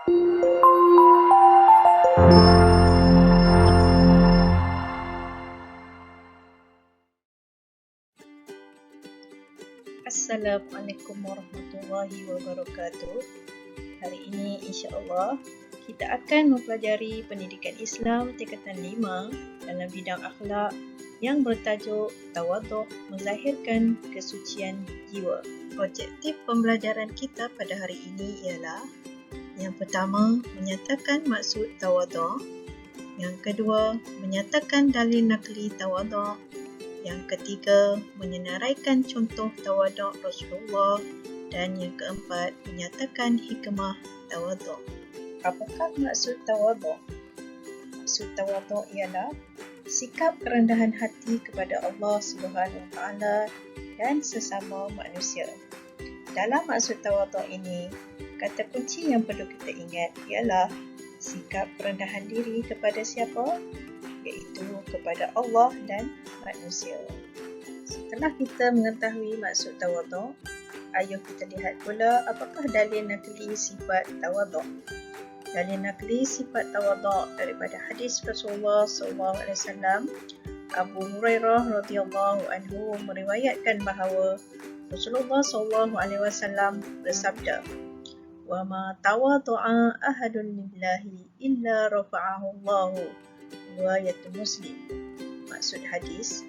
Assalamualaikum warahmatullahi wabarakatuh. Hari ini insya-Allah kita akan mempelajari pendidikan Islam tingkatan 5 dalam bidang akhlak yang bertajuk Tawaduk Menzahirkan Kesucian Jiwa. Objektif pembelajaran kita pada hari ini ialah yang pertama, menyatakan maksud tawaduk. Yang kedua, menyatakan dalil nakli tawaduk. Yang ketiga, menyenaraikan contoh tawaduk Rasulullah. Dan yang keempat, menyatakan hikmah tawaduk. Apakah maksud tawaduk? Maksud tawaduk ialah sikap kerendahan hati kepada Allah Subhanahu Wa Taala dan sesama manusia. Dalam maksud tawaduk ini, kata kunci yang perlu kita ingat ialah sikap kerendahan diri kepada siapa? Iaitu kepada Allah dan manusia. Setelah kita mengetahui maksud tawaduk, ayuh kita lihat pula apakah dalil nakli sifat tawaduk. Dalil nakli sifat tawaduk daripada hadis Rasulullah SAW, Abu Hurairah radhiyallahu anhu meriwayatkan bahawa Rasulullah SAW bersabda, "Wa ma tawadu'a ahadun lillahi illa rafa'ahu Allahu." Riwayat Muslim. Maksud hadis,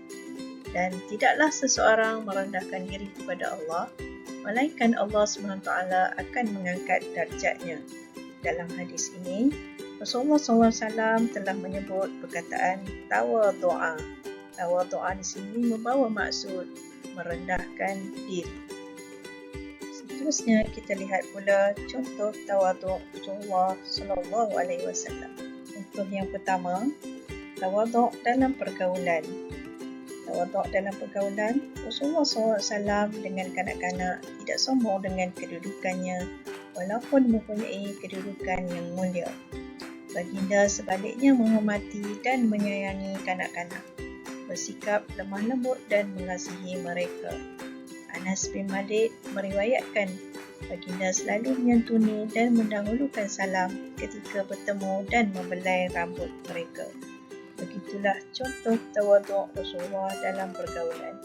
dan tidaklah seseorang merendahkan diri kepada Allah, melainkan Allah SWT akan mengangkat darjatnya. Dalam hadis ini, Rasulullah SAW telah menyebut perkataan tawadu'a. Tawadu'a di sini membawa maksud merendahkan diri. Seterusnya kita lihat pula contoh tawaduk Rasulullah SAW. Contoh yang pertama, tawaduk dalam pergaulan. Tawaduk dalam pergaulan, Rasulullah SAW dengan kanak-kanak tidak sombong dengan kedudukannya walaupun mempunyai kedudukan yang mulia. Baginda sebaliknya menghormati dan menyayangi kanak-kanak, bersikap lemah lembut dan mengasihi mereka. Anas bin Malik meriwayatkan baginda selalu menyantuni dan mendahulukan salam ketika bertemu dan membelai rambut mereka. Begitulah contoh tawaduk Rasulullah dalam pergaulan,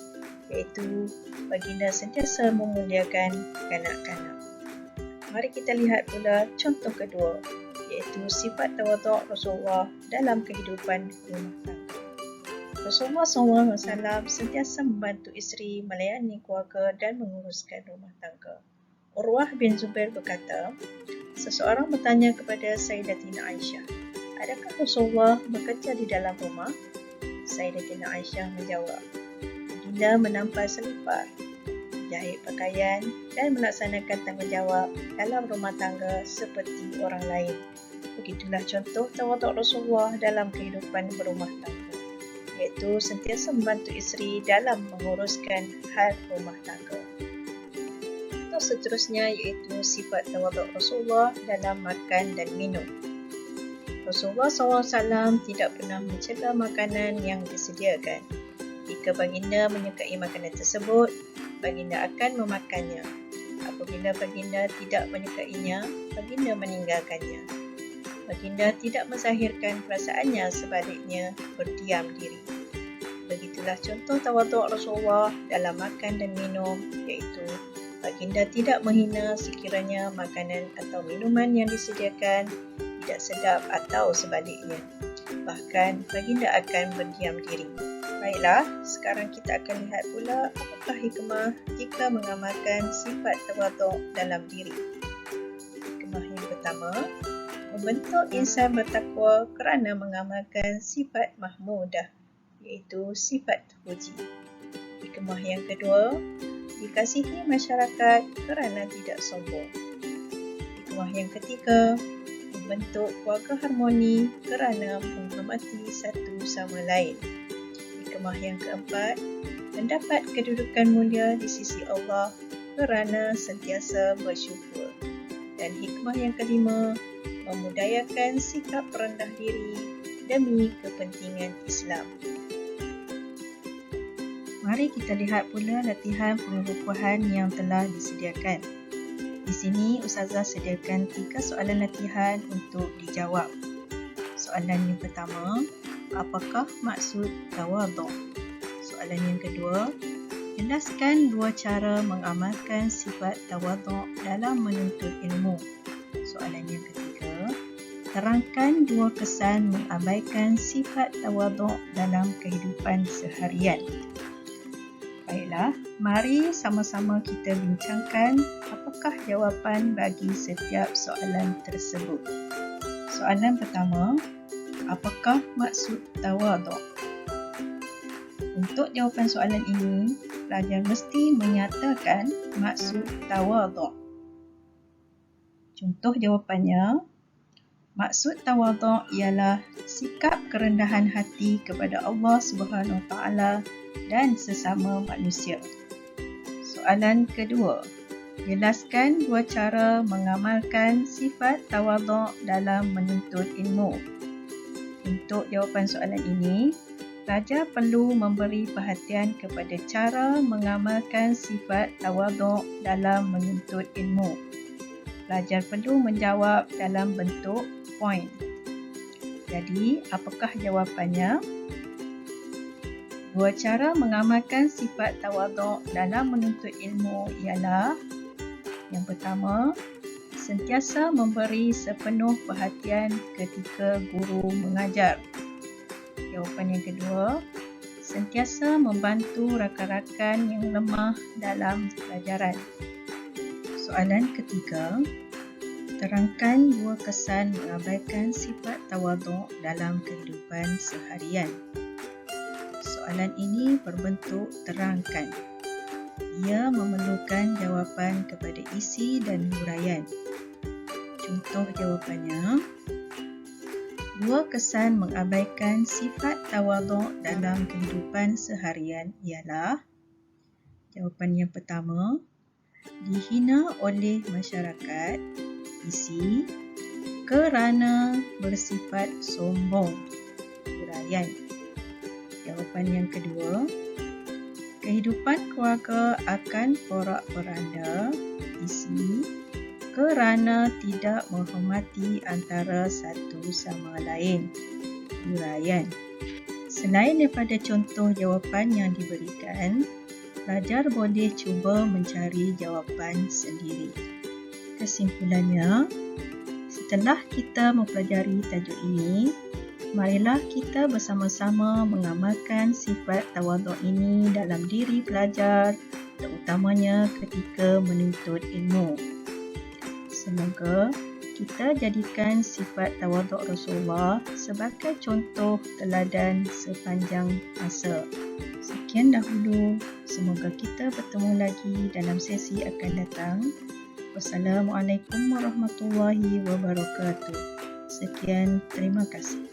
iaitu baginda sentiasa memuliakan kanak-kanak. Mari kita lihat pula contoh kedua, iaitu sifat tawaduk Rasulullah dalam kehidupan rumah tangga. Rasulullah SAW sentiasa membantu isteri melayani keluarga dan menguruskan rumah tangga. Urwah bin Zubair berkata, seseorang bertanya kepada Sayyidatina Aisyah, adakah Rasulullah bekerja di dalam rumah? Sayyidatina Aisyah menjawab, baginda menampai selipar, jahit pakaian dan melaksanakan tanggungjawab dalam rumah tangga seperti orang lain. Begitulah contoh tawaduk Rasulullah dalam kehidupan berumah tangga, iaitu sentiasa membantu isteri dalam menguruskan hal rumah tangga. Contoh seterusnya iaitu sifat tawaduk Rasulullah dalam makan dan minum. Rasulullah SAW tidak pernah mencela makanan yang disediakan. Jika baginda menyukai makanan tersebut, baginda akan memakannya. Apabila baginda tidak menyukainya, baginda meninggalkannya. Baginda tidak menzahirkan perasaannya, sebaliknya berdiam diri. Begitulah contoh tawaduk Rasulullah dalam makan dan minum, iaitu baginda tidak menghina sekiranya makanan atau minuman yang disediakan tidak sedap atau sebaliknya. Bahkan baginda akan berdiam diri. Baiklah, sekarang kita akan lihat pula apakah hikmah jika mengamalkan sifat tawaduk dalam diri. Hikmah yang pertama, membentuk insan bertakwa kerana mengamalkan sifat mahmudah, iaitu sifat puji. Hikmah yang kedua, dikasihi masyarakat kerana tidak sombong. Hikmah yang ketiga, membentuk keluarga harmoni kerana menghormati satu sama lain. Hikmah yang keempat, mendapat kedudukan mulia di sisi Allah kerana sentiasa bersyukur. Dan hikmah yang kelima, memudayakan sikap rendah diri demi kepentingan Islam. Mari kita lihat pula latihan pengukuhan yang telah disediakan. Di sini Ustazah sediakan 3 soalan latihan untuk dijawab. Soalan yang pertama, apakah maksud tawaduk? Soalan yang kedua, jelaskan 2 cara mengamalkan sifat tawaduk dalam menuntut ilmu. Soalan yang ketiga, terangkan 2 kesan mengabaikan sifat tawaduk dalam kehidupan seharian. Baiklah, mari sama-sama kita bincangkan apakah jawapan bagi setiap soalan tersebut. Soalan pertama, apakah maksud tawaduk? Untuk jawapan soalan ini, pelajar mesti menyatakan maksud tawaduk. Contoh jawapannya, maksud tawaduk ialah sikap kerendahan hati kepada Allah Subhanahu Wa Taala dan sesama manusia. Soalan kedua, jelaskan 2 cara mengamalkan sifat tawaduk dalam menuntut ilmu. Untuk jawapan soalan ini, pelajar perlu memberi perhatian kepada cara mengamalkan sifat tawaduk dalam menuntut ilmu. Pelajar perlu menjawab dalam bentuk poin. Jadi, apakah jawapannya? 2 cara mengamalkan sifat tawaduk dalam menuntut ilmu ialah yang pertama, sentiasa memberi sepenuh perhatian ketika guru mengajar. Jawapan yang kedua, sentiasa membantu rakan-rakan yang lemah dalam pelajaran. Soalan ketiga, terangkan 2 kesan mengabaikan sifat tawaduk dalam kehidupan seharian. Soalan ini berbentuk terangkan. Ia memerlukan jawapan kepada isi dan huraian. Contoh jawapannya, 2 kesan mengabaikan sifat tawaduk dalam kehidupan seharian ialah, jawapan yang pertama, dihina oleh masyarakat, isi, kerana bersifat sombong, huraian. Jawapan yang kedua, kehidupan keluarga akan porak-poranda, isi, kerana tidak menghormati antara satu sama lain, huraian. Selain daripada contoh jawapan yang diberikan, pelajar boleh cuba mencari jawapan sendiri. Kesimpulannya, setelah kita mempelajari tajuk ini, marilah kita bersama-sama mengamalkan sifat tawaduk ini dalam diri pelajar, terutamanya ketika menuntut ilmu. Semoga kita jadikan sifat tawaduk Rasulullah sebagai contoh teladan sepanjang masa. Sekian dahulu, semoga kita bertemu lagi dalam sesi akan datang. Wassalamualaikum warahmatullahi wabarakatuh. Sekian, terima kasih.